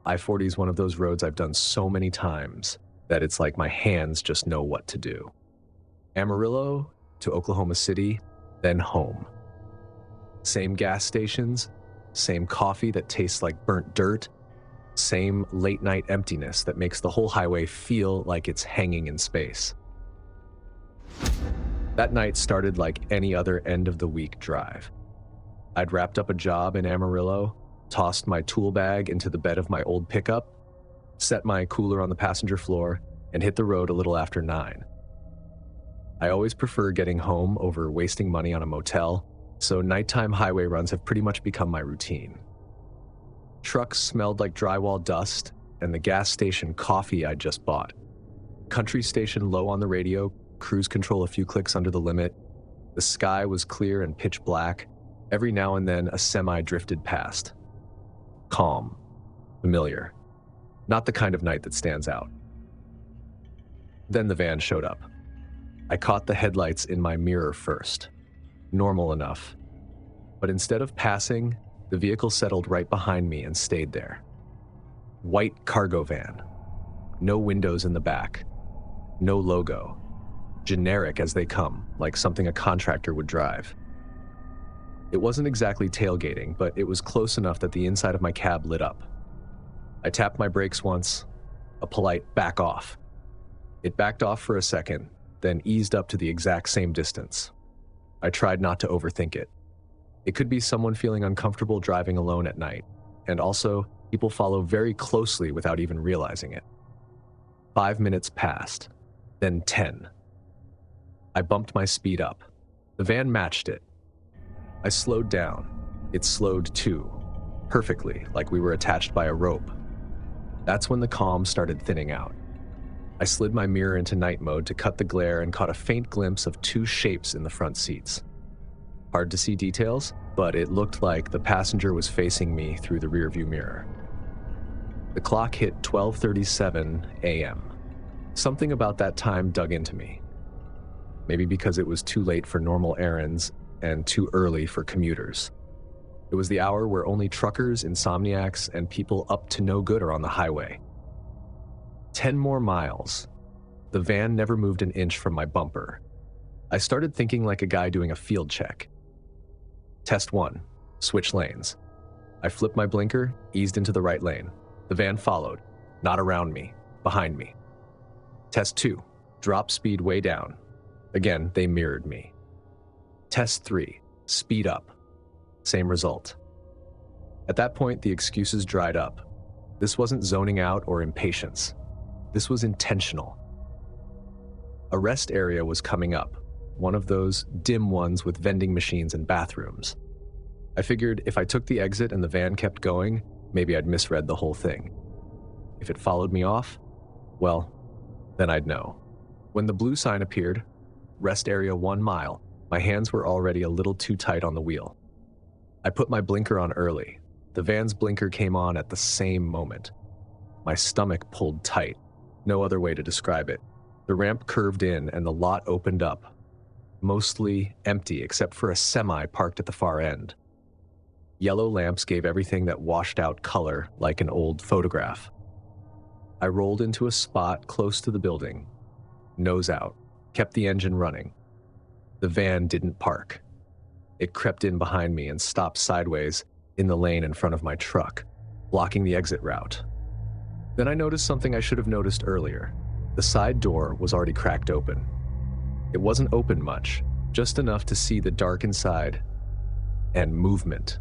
I-40 is one of those roads I've done so many times that it's like my hands just know what to do. Amarillo to Oklahoma City, then home. Same gas stations, same coffee that tastes like burnt dirt, same late-night emptiness that makes the whole highway feel like it's hanging in space. That night started like any other end-of-the-week drive. I'd wrapped up a job in Amarillo, tossed my tool bag into the bed of my old pickup, set my cooler on the passenger floor, and hit the road a little after 9. I always prefer getting home over wasting money on a motel, so nighttime highway runs have pretty much become my routine. Trucks smelled like drywall dust, and the gas station coffee I'd just bought. Country station low on the radio, cruise control a few clicks under the limit. The sky was clear and pitch black. Every now and then, a semi drifted past. Calm. Familiar. Not the kind of night that stands out. Then the van showed up. I caught the headlights in my mirror first. Normal enough. But instead of passing, the vehicle settled right behind me and stayed there. White cargo van. No windows in the back. No logo. Generic as they come, like something a contractor would drive. It wasn't exactly tailgating, but it was close enough that the inside of my cab lit up. I tapped my brakes once, a polite back off. It backed off for a second, then eased up to the exact same distance. I tried not to overthink it. It could be someone feeling uncomfortable driving alone at night, and also, people follow very closely without even realizing it. 5 minutes passed, then 10. I bumped my speed up. The van matched it. I slowed down. It slowed too, perfectly, like we were attached by a rope. That's when the calm started thinning out. I slid my mirror into night mode to cut the glare and caught a faint glimpse of 2 shapes in the front seats. Hard to see details, but it looked like the passenger was facing me through the rearview mirror. The clock hit 12:37 a.m. Something about that time dug into me. Maybe because it was too late for normal errands and too early for commuters. It was the hour where only truckers, insomniacs, and people up to no good are on the highway. 10 more miles. The van never moved an inch from my bumper. I started thinking like a guy doing a field check. Test 1, switch lanes. I flipped my blinker, eased into the right lane. The van followed, not around me, behind me. Test 2, drop speed way down. Again, they mirrored me. Test 3, speed up. Same result. At that point, the excuses dried up. This wasn't zoning out or impatience. This was intentional. A rest area was coming up, one of those dim ones with vending machines and bathrooms. I figured if I took the exit and the van kept going, maybe I'd misread the whole thing. If it followed me off, well, then I'd know. When the blue sign appeared, rest area 1 mile, my hands were already a little too tight on the wheel. I put my blinker on early. The van's blinker came on at the same moment. My stomach pulled tight. No other way to describe it. The ramp curved in and the lot opened up. Mostly empty except for a semi parked at the far end. Yellow lamps gave everything that washed out color like an old photograph. I rolled into a spot close to the building. Nose out. Kept the engine running. The van didn't park. It crept in behind me and stopped sideways in the lane in front of my truck, blocking the exit route. Then I noticed something I should have noticed earlier. The side door was already cracked open. It wasn't open much, just enough to see the dark inside and movement,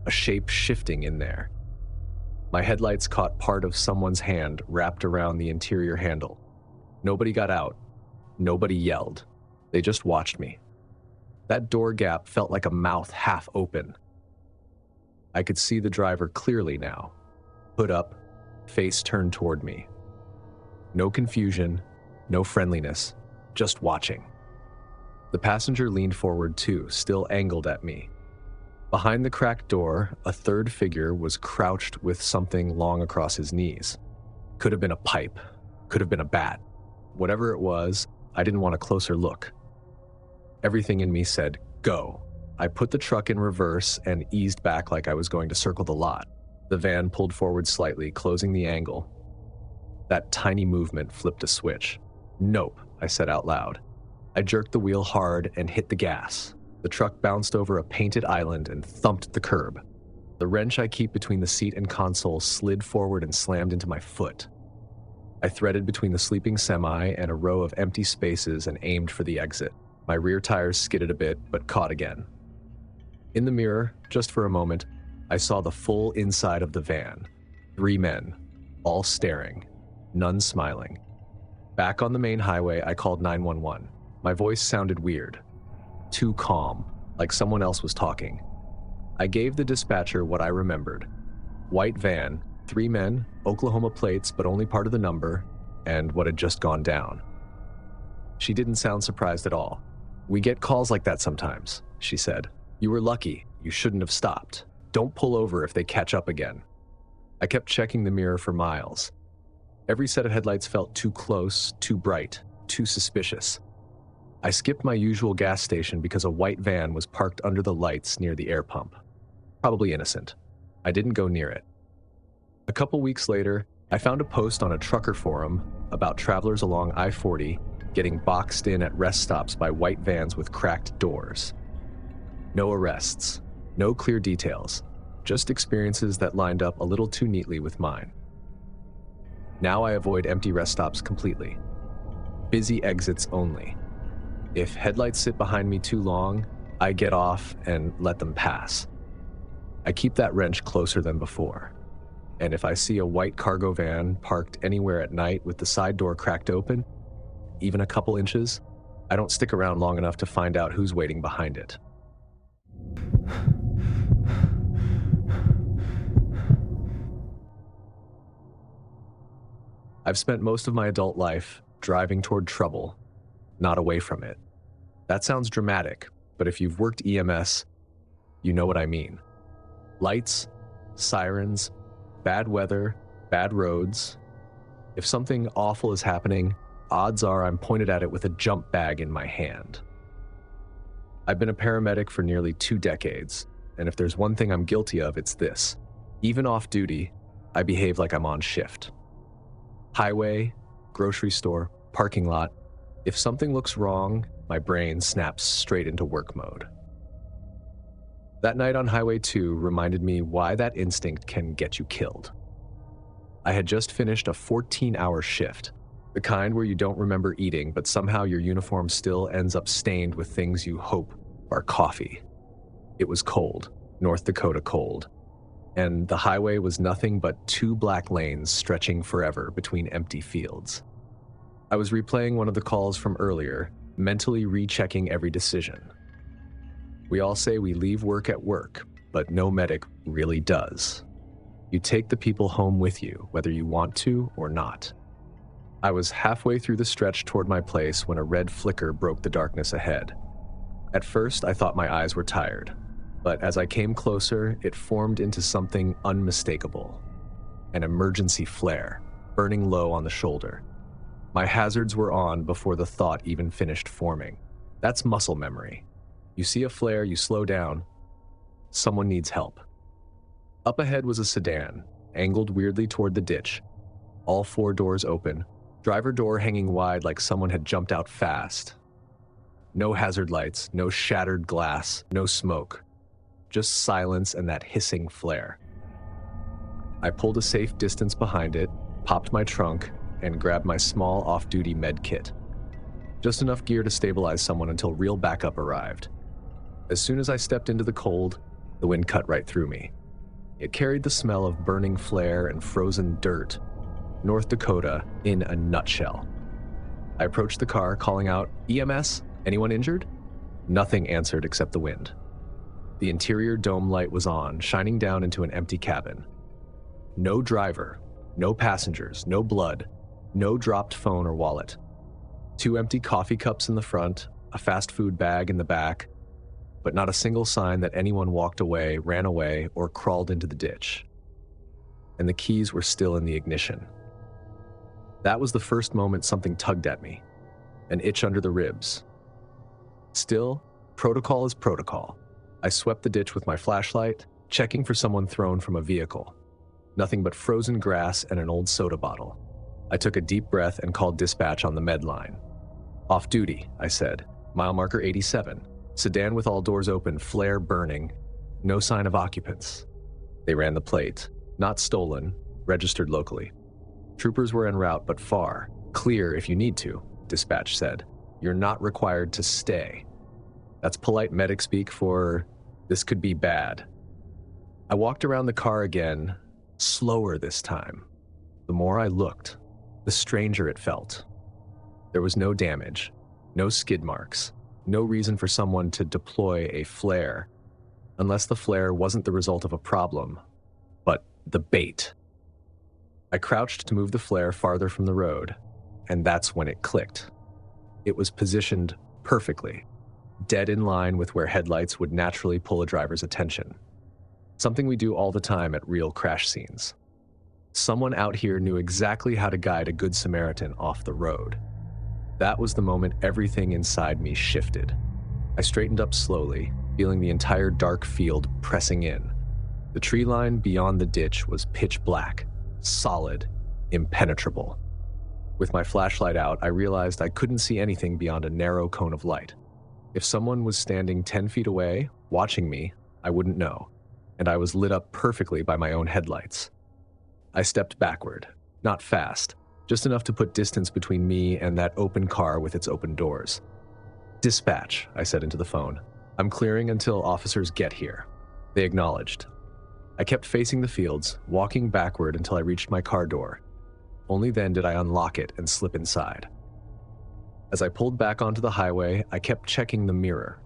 a shape shifting in there. My headlights caught part of someone's hand wrapped around the interior handle. Nobody got out. Nobody yelled. They just watched me. That door gap felt like a mouth half open. I could see the driver clearly now. Hood up, face turned toward me. No confusion, no friendliness, just watching. The passenger leaned forward too, still angled at me. Behind the cracked door, a third figure was crouched with something long across his knees. Could have been a pipe, could have been a bat. Whatever it was, I didn't want a closer look. Everything in me said, go. I put the truck in reverse and eased back like I was going to circle the lot. The van pulled forward slightly, closing the angle. That tiny movement flipped a switch. "Nope," I said out loud. I jerked the wheel hard and hit the gas. The truck bounced over a painted island and thumped the curb. The wrench I keep between the seat and console slid forward and slammed into my foot. I threaded between the sleeping semi and a row of empty spaces and aimed for the exit. My rear tires skidded a bit, but caught again. In the mirror, just for a moment, I saw the full inside of the van. 3 men, all staring, none smiling. Back on the main highway, I called 911. My voice sounded weird, too calm, like someone else was talking. I gave the dispatcher what I remembered. White van, 3 men, Oklahoma plates but only part of the number, and what had just gone down. She didn't sound surprised at all. "We get calls like that sometimes," she said. "You were lucky. You shouldn't have stopped. Don't pull over if they catch up again." I kept checking the mirror for miles. Every set of headlights felt too close, too bright, too suspicious. I skipped my usual gas station because a white van was parked under the lights near the air pump. Probably innocent. I didn't go near it. A couple weeks later, I found a post on a trucker forum about travelers along I-40 getting boxed in at rest stops by white vans with cracked doors. No arrests, no clear details, just experiences that lined up a little too neatly with mine. Now I avoid empty rest stops completely. Busy exits only. If headlights sit behind me too long, I get off and let them pass. I keep that wrench closer than before. And if I see a white cargo van parked anywhere at night with the side door cracked open, even a couple inches, I don't stick around long enough to find out who's waiting behind it. I've spent most of my adult life driving toward trouble, not away from it. That sounds dramatic, but if you've worked EMS, you know what I mean. Lights, sirens, bad weather, bad roads. If something awful is happening, odds are I'm pointed at it with a jump bag in my hand. I've been a paramedic for nearly 2 decades, and if there's one thing I'm guilty of, it's this. Even off duty, I behave like I'm on shift. Highway, grocery store, parking lot. If something looks wrong, my brain snaps straight into work mode. That night on Highway 2 reminded me why that instinct can get you killed. I had just finished a 14-hour shift, the kind where you don't remember eating, but somehow your uniform still ends up stained with things you hope are coffee. It was cold, North Dakota cold, and the highway was nothing but 2 black lanes stretching forever between empty fields. I was replaying one of the calls from earlier, mentally rechecking every decision. We all say we leave work at work, but no medic really does. You take the people home with you, whether you want to or not. I was halfway through the stretch toward my place when a red flicker broke the darkness ahead. At first, I thought my eyes were tired, but as I came closer, it formed into something unmistakable. An emergency flare, burning low on the shoulder. My hazards were on before the thought even finished forming. That's muscle memory. You see a flare, you slow down. Someone needs help. Up ahead was a sedan, angled weirdly toward the ditch. All 4 doors open, driver door hanging wide like someone had jumped out fast. No hazard lights, no shattered glass, no smoke. Just silence and that hissing flare. I pulled a safe distance behind it, popped my trunk, and grabbed my small off-duty med kit. Just enough gear to stabilize someone until real backup arrived. As soon as I stepped into the cold, the wind cut right through me. It carried the smell of burning flare and frozen dirt. North Dakota in a nutshell. I approached the car, calling out, "EMS? Anyone injured?" Nothing answered except the wind. The interior dome light was on, shining down into an empty cabin. No driver, no passengers, no blood, no dropped phone or wallet. 2 empty coffee cups in the front, a fast food bag in the back, but not a single sign that anyone walked away, ran away, or crawled into the ditch. And the keys were still in the ignition. That was the first moment something tugged at me, an itch under the ribs. Still, protocol is protocol. I swept the ditch with my flashlight, checking for someone thrown from a vehicle. Nothing but frozen grass and an old soda bottle. I took a deep breath and called dispatch on the med line. "Off duty," I said. "Mile marker 87. Sedan with all doors open, flare burning. No sign of occupants." They ran the plate. Not stolen, registered locally. "Troopers were en route, but far. Clear if you need to," dispatch said. "You're not required to stay." That's polite medic speak for, "This could be bad." I walked around the car again, slower this time. The more I looked, the stranger it felt. There was no damage, no skid marks, no reason for someone to deploy a flare, unless the flare wasn't the result of a problem, but the bait. I crouched to move the flare farther from the road, and that's when it clicked. It was positioned perfectly, dead in line with where headlights would naturally pull a driver's attention. Something we do all the time at real crash scenes. Someone out here knew exactly how to guide a good Samaritan off the road. That was the moment everything inside me shifted. I straightened up slowly, feeling the entire dark field pressing in. The tree line beyond the ditch was pitch black, solid, impenetrable. With my flashlight out, I realized I couldn't see anything beyond a narrow cone of light. If someone was standing 10 feet away, watching me, I wouldn't know, and I was lit up perfectly by my own headlights. I stepped backward, not fast, just enough to put distance between me and that open car with its open doors. "Dispatch," I said into the phone. "I'm clearing until officers get here." They acknowledged. I kept facing the fields, walking backward until I reached my car door. Only then did I unlock it and slip inside. As I pulled back onto the highway, I kept checking the mirror,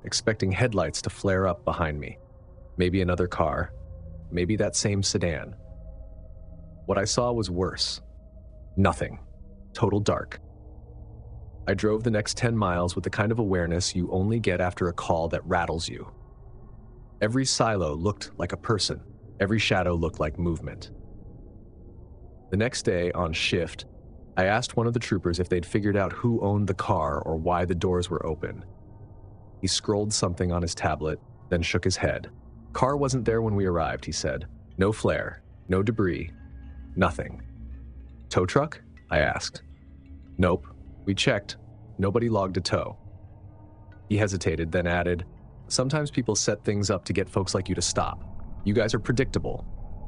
expecting headlights to flare up behind me. Maybe another car, maybe that same sedan. What I saw was worse. Nothing. Total dark. I drove the next 10 miles with the kind of awareness you only get after a call that rattles you. Every silo looked like a person. Every shadow looked like movement. The next day, on shift, I asked one of the troopers if they'd figured out who owned the car or why the doors were open. He scrolled something on his tablet, then shook his head. "Car wasn't there when we arrived," he said. "No flare, no debris, nothing." "Tow truck?" I asked. "Nope. We checked. Nobody logged a tow." He hesitated, then added, "Sometimes people set things up to get folks like you to stop. You guys are predictable.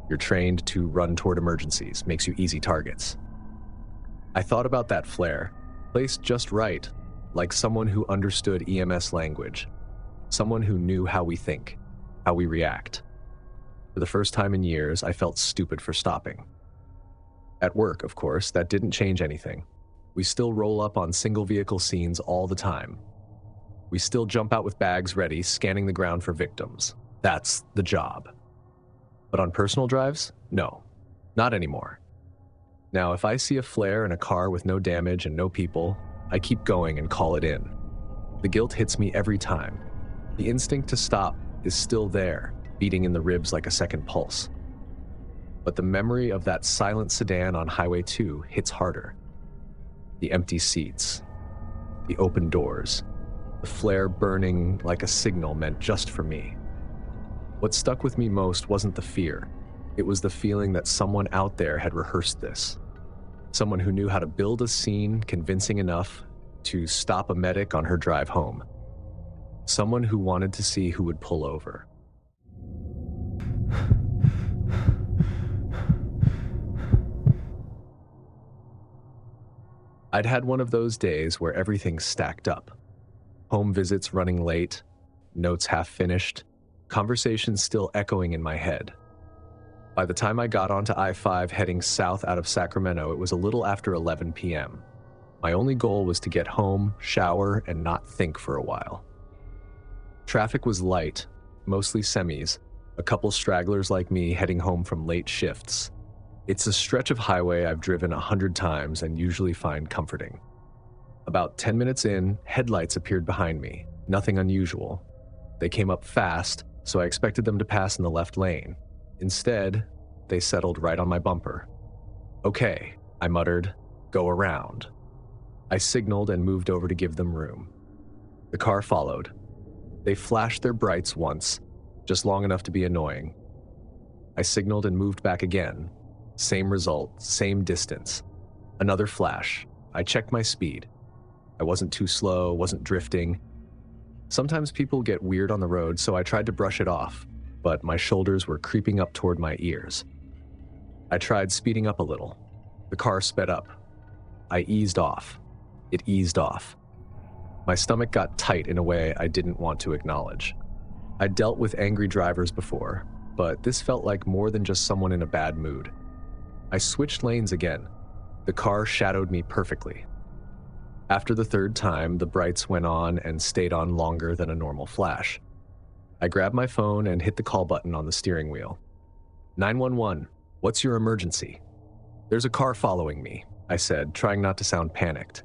You're trained to run toward emergencies, makes you easy targets." I thought about that flare, placed just right, like someone who understood EMS language, someone who knew how we think, how we react. For the first time in years, I felt stupid for stopping. At work, of course, that didn't change anything. We still roll up on single vehicle scenes all the time. We still jump out with bags ready, scanning the ground for victims. That's the job. But on personal drives? No, not anymore. Now, if I see a flare in a car with no damage and no people, I keep going and call it in. The guilt hits me every time. The instinct to stop is still there, beating in the ribs like a second pulse. But the memory of that silent sedan on Highway 2 hits harder. The empty seats, the open doors, the flare burning like a signal meant just for me. What stuck with me most wasn't the fear. It was the feeling that someone out there had rehearsed this. Someone who knew how to build a scene convincing enough to stop a medic on her drive home. Someone who wanted to see who would pull over. I'd had one of those days where everything stacked up. Home visits running late, notes half finished, conversations still echoing in my head. By the time I got onto I-5 heading south out of Sacramento, it was a little after 11 p.m. My only goal was to get home, shower, and not think for a while. Traffic was light, mostly semis, a couple stragglers like me heading home from late shifts. It's a stretch of highway I've driven 100 times and usually find comforting. About 10 minutes in, headlights appeared behind me, nothing unusual. They came up fast, so I expected them to pass in the left lane. Instead, they settled right on my bumper. "Okay," I muttered, "go around." I signaled and moved over to give them room. The car followed. They flashed their brights once, just long enough to be annoying. I signaled and moved back again. Same result, same distance. Another flash. I checked my speed. I wasn't too slow, wasn't drifting. Sometimes people get weird on the road, so I tried to brush it off, but my shoulders were creeping up toward my ears. I tried speeding up a little. The car sped up. I eased off. It eased off. My stomach got tight in a way I didn't want to acknowledge. I'd dealt with angry drivers before, but this felt like more than just someone in a bad mood. I switched lanes again. The car shadowed me perfectly. After the third time, the brights went on and stayed on longer than a normal flash. I grabbed my phone and hit the call button on the steering wheel. 911, what's your emergency? There's a car following me, I said, trying not to sound panicked.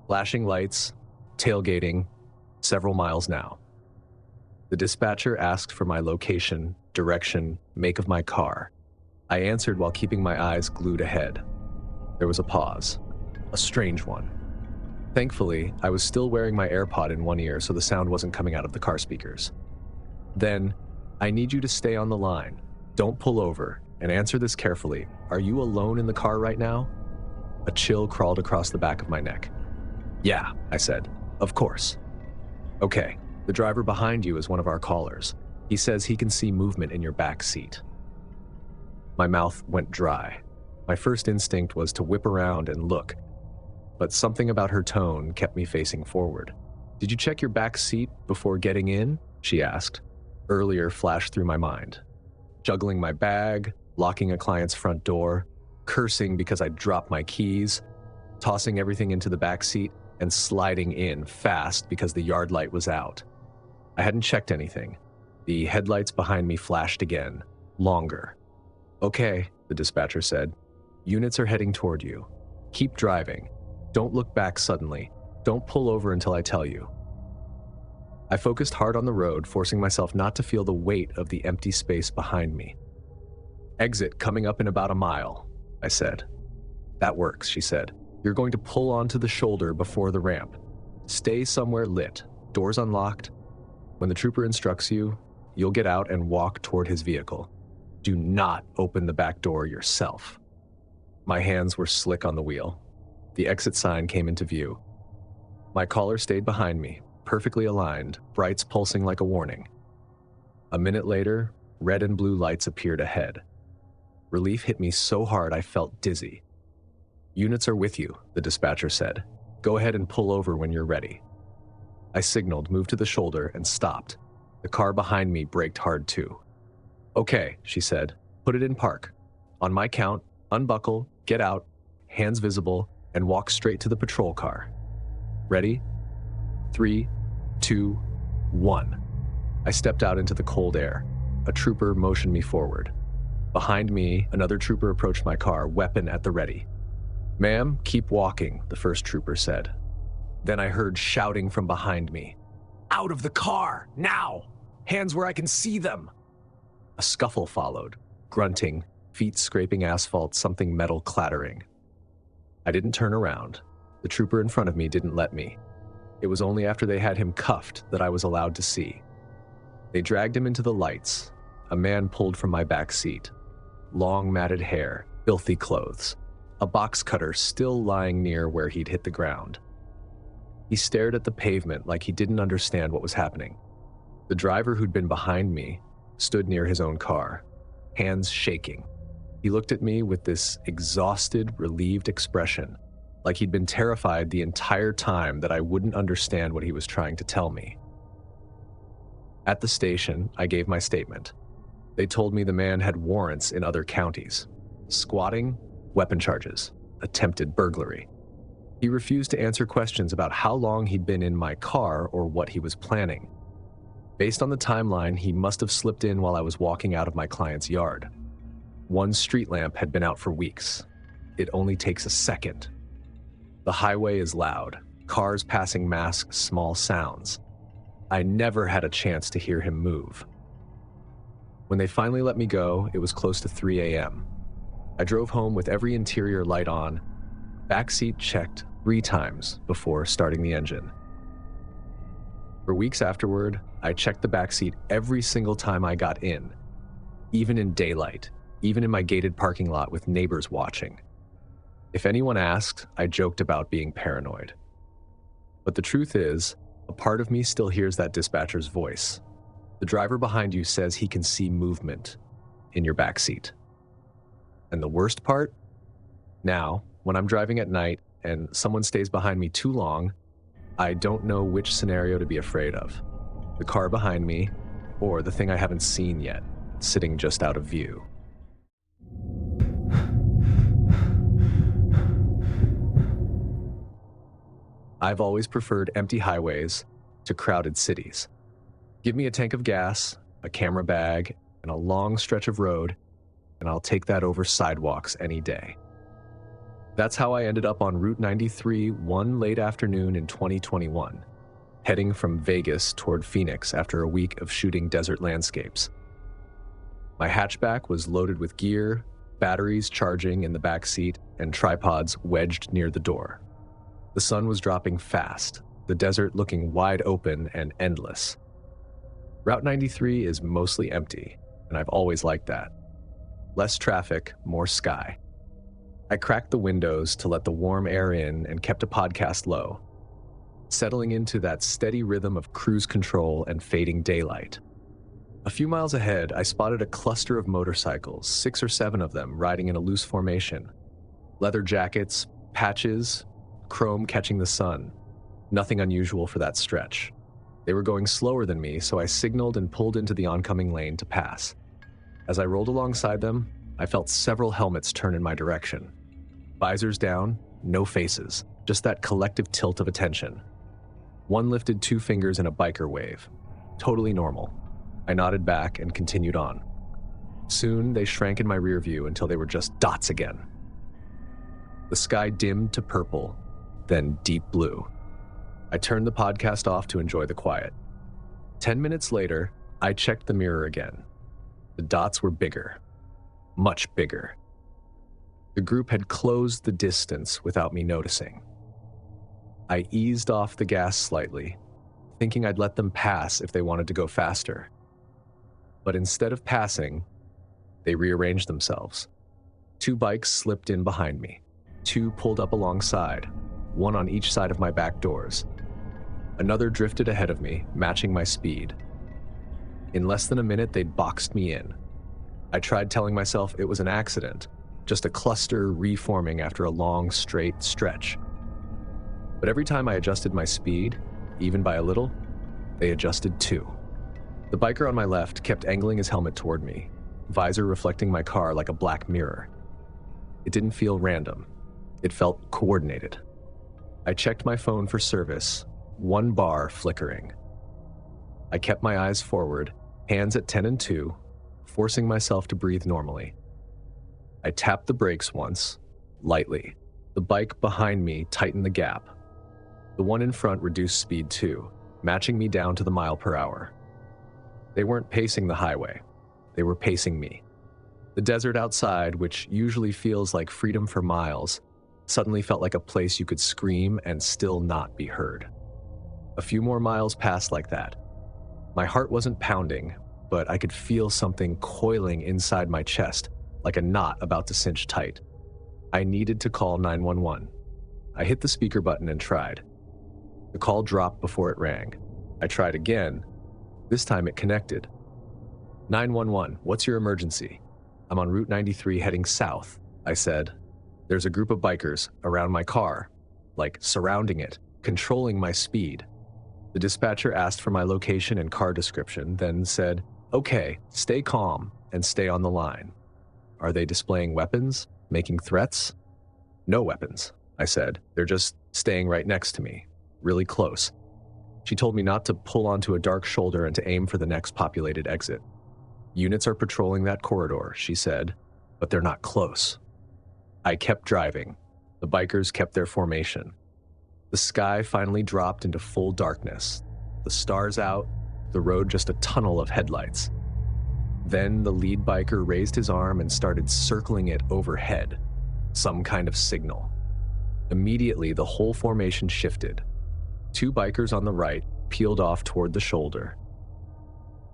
Flashing lights, tailgating, several miles now. The dispatcher asked for my location, direction, make of my car. I answered while keeping my eyes glued ahead. There was a pause, a strange one. Thankfully, I was still wearing my AirPod in one ear, so the sound wasn't coming out of the car speakers. Then, I need you to stay on the line. Don't pull over, and answer this carefully. Are you alone in the car right now? A chill crawled across the back of my neck. Yeah, I said. Of course. Okay, the driver behind you is one of our callers. He says he can see movement in your back seat. My mouth went dry. My first instinct was to whip around and look, but something about her tone kept me facing forward. Did you check your back seat before getting in? She asked. Earlier flashed through my mind. Juggling my bag, locking a client's front door, cursing because I dropped my keys, tossing everything into the back seat, and sliding in fast because the yard light was out. I hadn't checked anything. The headlights behind me flashed again, longer. Okay, the dispatcher said. Units are heading toward you. Keep driving. Don't look back suddenly. Don't pull over until I tell you. I focused hard on the road, forcing myself not to feel the weight of the empty space behind me. Exit coming up in about a mile, I said. That works, she said. You're going to pull onto the shoulder before the ramp. Stay somewhere lit, doors unlocked. When the trooper instructs you, you'll get out and walk toward his vehicle. Do not open the back door yourself. My hands were slick on the wheel. The exit sign came into view. My caller stayed behind me, perfectly aligned, brights pulsing like a warning. A minute later, red and blue lights appeared ahead. Relief hit me so hard I felt dizzy. Units are with you, the dispatcher said. Go ahead and pull over when you're ready. I signaled, moved to the shoulder, and stopped. The car behind me braked hard too. Okay, she said. Put it in park. On my count, unbuckle, get out, hands visible, and walk straight to the patrol car. Ready? 3, 2, 1. I stepped out into the cold air. A trooper motioned me forward. Behind me, another trooper approached my car, weapon at the ready. Ma'am, keep walking, the first trooper said. Then I heard shouting from behind me. Out of the car, now! Hands where I can see them! A scuffle followed, grunting, feet scraping asphalt, something metal clattering. I didn't turn around. The trooper in front of me didn't let me. It was only after they had him cuffed that I was allowed to see. They dragged him into the lights. A man pulled from my back seat. Long matted hair, filthy clothes. A box cutter still lying near where he'd hit the ground. He stared at the pavement like he didn't understand what was happening. The driver who'd been behind me stood near his own car, hands shaking. He looked at me with this exhausted, relieved expression, like he'd been terrified the entire time that I wouldn't understand what he was trying to tell me. At the station, I gave my statement. They told me the man had warrants in other counties. Squatting, weapon charges, attempted burglary. He refused to answer questions about how long he'd been in my car or what he was planning. Based on the timeline, he must have slipped in while I was walking out of my client's yard. One street lamp had been out for weeks. It only takes a second. The highway is loud. Cars passing mask small sounds. I never had a chance to hear him move. When they finally let me go, it was close to 3 a.m. I drove home with every interior light on, backseat checked 3 times before starting the engine. For weeks afterward, I checked the backseat every single time I got in, even in daylight, even in my gated parking lot with neighbors watching. If anyone asked, I joked about being paranoid. But the truth is, a part of me still hears that dispatcher's voice. The driver behind you says he can see movement in your backseat. And the worst part? Now, when I'm driving at night and someone stays behind me too long, I don't know which scenario to be afraid of. The car behind me, or the thing I haven't seen yet, sitting just out of view. I've always preferred empty highways to crowded cities. Give me a tank of gas, a camera bag, and a long stretch of road, and I'll take that over sidewalks any day. That's how I ended up on Route 93 one late afternoon in 2021, heading from Vegas toward Phoenix after a week of shooting desert landscapes. My hatchback was loaded with gear, batteries charging in the back seat, and tripods wedged near the door. The sun was dropping fast, the desert looking wide open and endless. Route 93 is mostly empty, and I've always liked that. Less traffic, more sky. I cracked the windows to let the warm air in and kept a podcast low, settling into that steady rhythm of cruise control and fading daylight. A few miles ahead, I spotted a cluster of motorcycles, 6 or 7 of them riding in a loose formation. Leather jackets, patches, chrome catching the sun. Nothing unusual for that stretch. They were going slower than me, so I signaled and pulled into the oncoming lane to pass. As I rolled alongside them, I felt several helmets turn in my direction. Visors down, no faces, just that collective tilt of attention. One lifted 2 fingers in a biker wave. Totally normal. I nodded back and continued on. Soon, they shrank in my rear view until they were just dots again. The sky dimmed to purple, then deep blue. I turned the podcast off to enjoy the quiet. 10 minutes later, I checked the mirror again. The dots were bigger. Much bigger. The group had closed the distance without me noticing. I eased off the gas slightly, thinking I'd let them pass if they wanted to go faster. But instead of passing, they rearranged themselves. 2 bikes slipped in behind me. 2 pulled up alongside, 1 on each side of my back doors. Another drifted ahead of me, matching my speed. In less than a minute, they'd boxed me in. I tried telling myself it was an accident, just a cluster reforming after a long, straight stretch. But every time I adjusted my speed, even by a little, they adjusted too. The biker on my left kept angling his helmet toward me, visor reflecting my car like a black mirror. It didn't feel random. It felt coordinated. I checked my phone for service, 1 bar flickering. I kept my eyes forward, hands at 10 and 2, forcing myself to breathe normally. I tapped the brakes once, lightly. The bike behind me tightened the gap. The one in front reduced speed too, matching me down to the mile per hour. They weren't pacing the highway. They were pacing me. The desert outside, which usually feels like freedom for miles, suddenly felt like a place you could scream and still not be heard. A few more miles passed like that. My heart wasn't pounding, but I could feel something coiling inside my chest, like a knot about to cinch tight. I needed to call 911. I hit the speaker button and tried. The call dropped before it rang. I tried again. This time it connected. 911, what's your emergency? I'm on Route 93 heading south, I said. There's a group of bikers around my car, like surrounding it, controlling my speed. The dispatcher asked for my location and car description, then said, "Okay, stay calm and stay on the line." Are they displaying weapons, making threats? No weapons, I said. They're just staying right next to me, really close. She told me not to pull onto a dark shoulder and to aim for the next populated exit. Units are patrolling that corridor, she said, but they're not close. I kept driving. The bikers kept their formation. The sky finally dropped into full darkness. The stars out, the road just a tunnel of headlights. Then the lead biker raised his arm and started circling it overhead, some kind of signal. Immediately, the whole formation shifted. 2 bikers on the right peeled off toward the shoulder.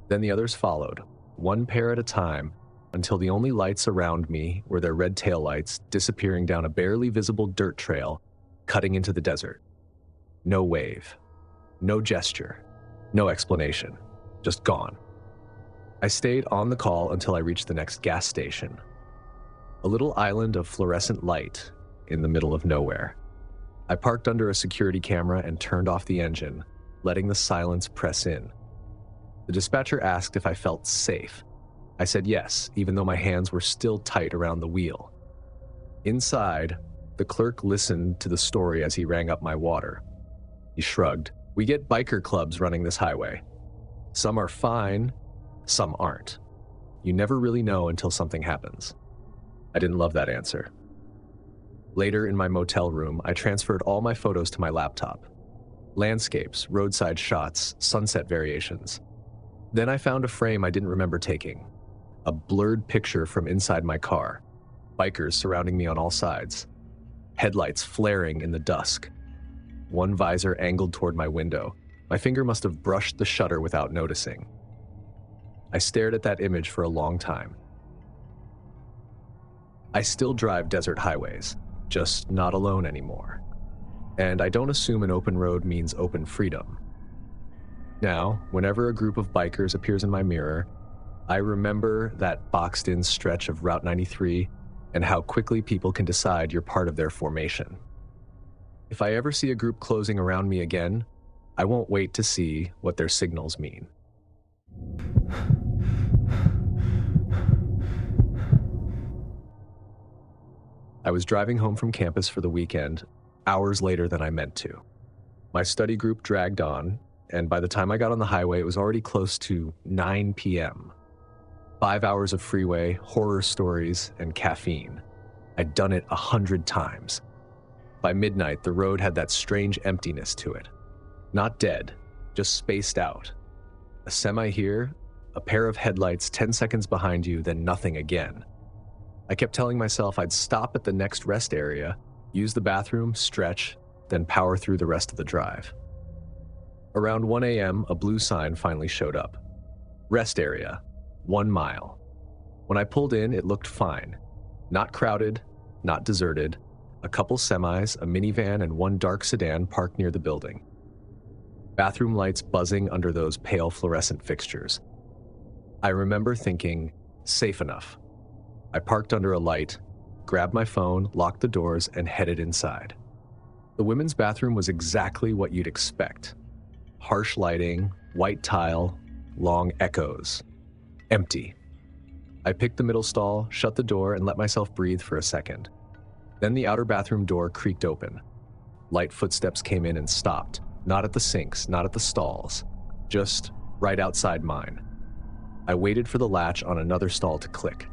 Then the others followed, 1 pair at a time, until the only lights around me were their red taillights disappearing down a barely visible dirt trail cutting into the desert. No wave, no gesture, no explanation, just gone. I stayed on the call until I reached the next gas station. A little island of fluorescent light in the middle of nowhere. I parked under a security camera and turned off the engine, letting the silence press in. The dispatcher asked if I felt safe. I said yes, even though my hands were still tight around the wheel. Inside, the clerk listened to the story as he rang up my water. He shrugged. We get biker clubs running this highway. Some are fine, some aren't. You never really know until something happens. I didn't love that answer. Later in my motel room, I transferred all my photos to my laptop. Landscapes, roadside shots, sunset variations. Then I found a frame I didn't remember taking. A blurred picture from inside my car. Bikers surrounding me on all sides. Headlights flaring in the dusk. One visor angled toward my window. My finger must have brushed the shutter without noticing. I stared at that image for a long time. I still drive desert highways, just not alone anymore. And I don't assume an open road means open freedom. Now, whenever a group of bikers appears in my mirror, I remember that boxed-in stretch of Route 93 and how quickly people can decide you're part of their formation. If I ever see a group closing around me again, I won't wait to see what their signals mean. I was driving home from campus for the weekend, hours later than I meant to. My study group dragged on, and by the time I got on the highway, it was already close to 9 p.m. 5 hours of freeway, horror stories, and caffeine. I'd done it 100 times. By midnight, the road had that strange emptiness to it. Not dead, just spaced out. A semi here, a pair of headlights 10 seconds behind you, then nothing again. I kept telling myself I'd stop at the next rest area, use the bathroom, stretch, then power through the rest of the drive. Around 1 a.m., a blue sign finally showed up. Rest area, 1 mile. When I pulled in, it looked fine. Not crowded, not deserted. A couple semis, a minivan, and one dark sedan parked near the building. Bathroom lights buzzing under those pale fluorescent fixtures. I remember thinking, safe enough. I parked under a light, grabbed my phone, locked the doors, and headed inside. The women's bathroom was exactly what you'd expect. Harsh lighting, white tile, long echoes. Empty. I picked the middle stall, shut the door, and let myself breathe for a second. Then the outer bathroom door creaked open. Light footsteps came in and stopped, not at the sinks, not at the stalls, just right outside mine. I waited for the latch on another stall to click.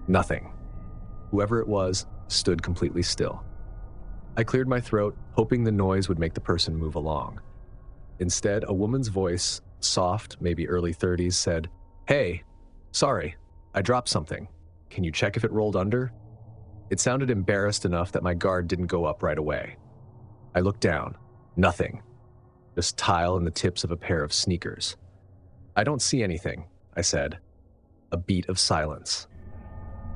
Nothing. Whoever it was stood completely still. I cleared my throat, hoping the noise would make the person move along. Instead, a woman's voice, soft, maybe early 30s, said, "Hey, sorry, I dropped something. Can you check if it rolled under?" It sounded embarrassed enough that my guard didn't go up right away. I looked down. Nothing. Just tile and the tips of a pair of sneakers. "I don't see anything," I said. A beat of silence.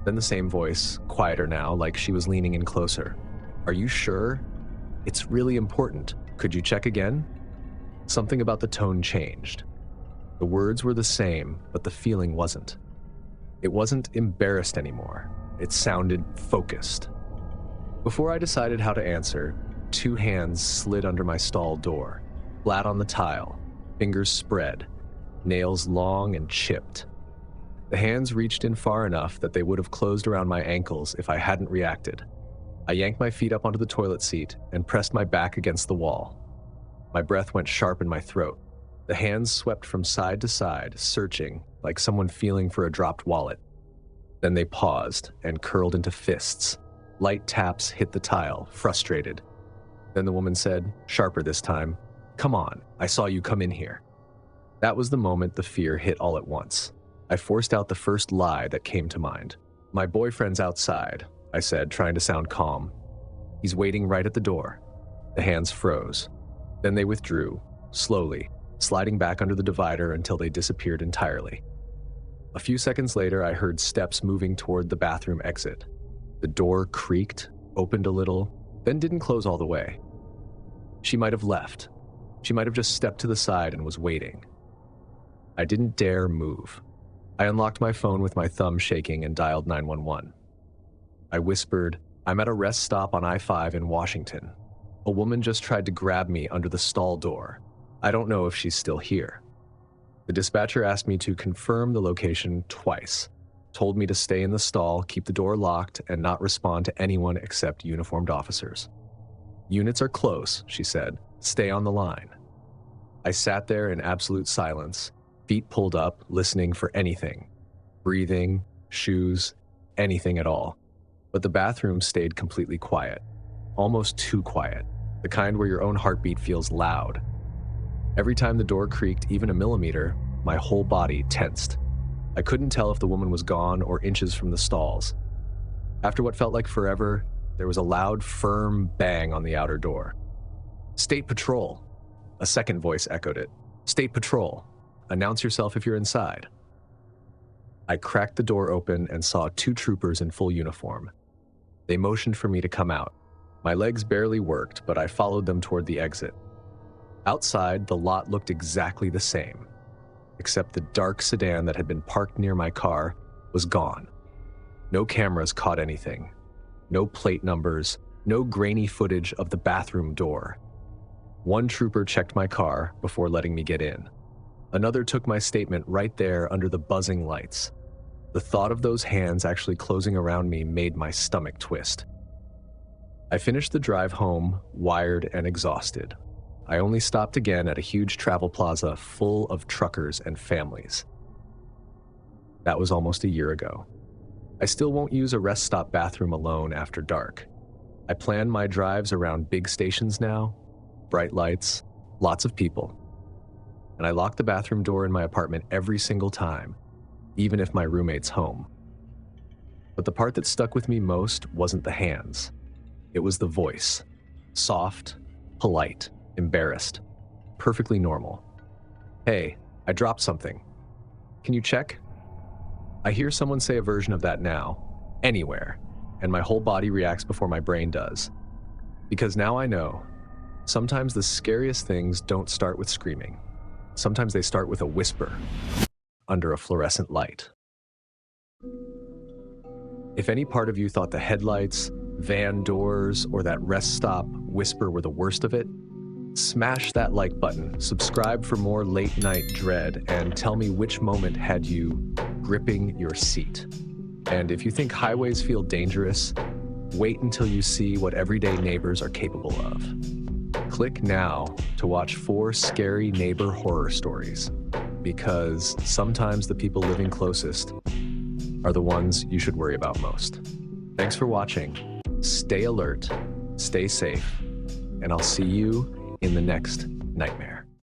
Then the same voice, quieter now, like she was leaning in closer. "Are you sure? It's really important. Could you check again?" Something about the tone changed. The words were the same, but the feeling wasn't. It wasn't embarrassed anymore. It sounded focused. Before I decided how to answer, 2 hands slid under my stall door, flat on the tile, fingers spread, nails long and chipped. The hands reached in far enough that they would have closed around my ankles if I hadn't reacted. I yanked my feet up onto the toilet seat and pressed my back against the wall. My breath went sharp in my throat. The hands swept from side to side, searching, like someone feeling for a dropped wallet. Then they paused and curled into fists. Light taps hit the tile, frustrated. Then the woman said, sharper this time, "Come on, I saw you come in here." That was the moment the fear hit all at once. I forced out the first lie that came to mind. "My boyfriend's outside," I said, trying to sound calm. "He's waiting right at the door." The hands froze. Then they withdrew, slowly, sliding back under the divider until they disappeared entirely. A few seconds later, I heard steps moving toward the bathroom exit. The door creaked, opened a little, then didn't close all the way. She might have left. She might have just stepped to the side and was waiting. I didn't dare move. I unlocked my phone with my thumb shaking and dialed 911. I whispered, "I'm at a rest stop on I-5 in Washington. A woman just tried to grab me under the stall door. I don't know if she's still here." The dispatcher asked me to confirm the location twice, told me to stay in the stall, keep the door locked, and not respond to anyone except uniformed officers. "Units are close," she said. "Stay on the line." I sat there in absolute silence, feet pulled up, listening for anything. Breathing, shoes, anything at all. But the bathroom stayed completely quiet. Almost too quiet. The kind where your own heartbeat feels loud. Every time the door creaked even a millimeter, my whole body tensed. I couldn't tell if the woman was gone or inches from the stalls. After what felt like forever, there was a loud, firm bang on the outer door. "State Patrol!" A second voice echoed it. "State Patrol! Announce yourself if you're inside." I cracked the door open and saw two troopers in full uniform. They motioned for me to come out. My legs barely worked, but I followed them toward the exit. Outside, the lot looked exactly the same, except the dark sedan that had been parked near my car was gone. No cameras caught anything. No plate numbers, no grainy footage of the bathroom door. One trooper checked my car before letting me get in. Another took my statement right there under the buzzing lights. The thought of those hands actually closing around me made my stomach twist. I finished the drive home, wired and exhausted. I only stopped again at a huge travel plaza full of truckers and families. That was almost a year ago. I still won't use a rest stop bathroom alone after dark. I plan my drives around big stations now, bright lights, lots of people. And I lock the bathroom door in my apartment every single time, even if my roommate's home. But the part that stuck with me most wasn't the hands. It was the voice. Soft, polite, embarrassed, perfectly normal. "Hey, I dropped something. Can you check?" I hear someone say a version of that now, anywhere, and my whole body reacts before my brain does. Because now I know, sometimes the scariest things don't start with screaming. Sometimes they start with a whisper under a fluorescent light. If any part of you thought the headlights, van doors, or that rest stop whisper were the worst of it, smash that like button, subscribe for more late night dread, and tell me which moment had you gripping your seat. And if you think highways feel dangerous, wait until you see what everyday neighbors are capable of. Click now to watch 4 scary neighbor horror stories, because sometimes the people living closest are the ones you should worry about most. Thanks for watching. Stay alert, stay safe, and I'll see you in the next nightmare.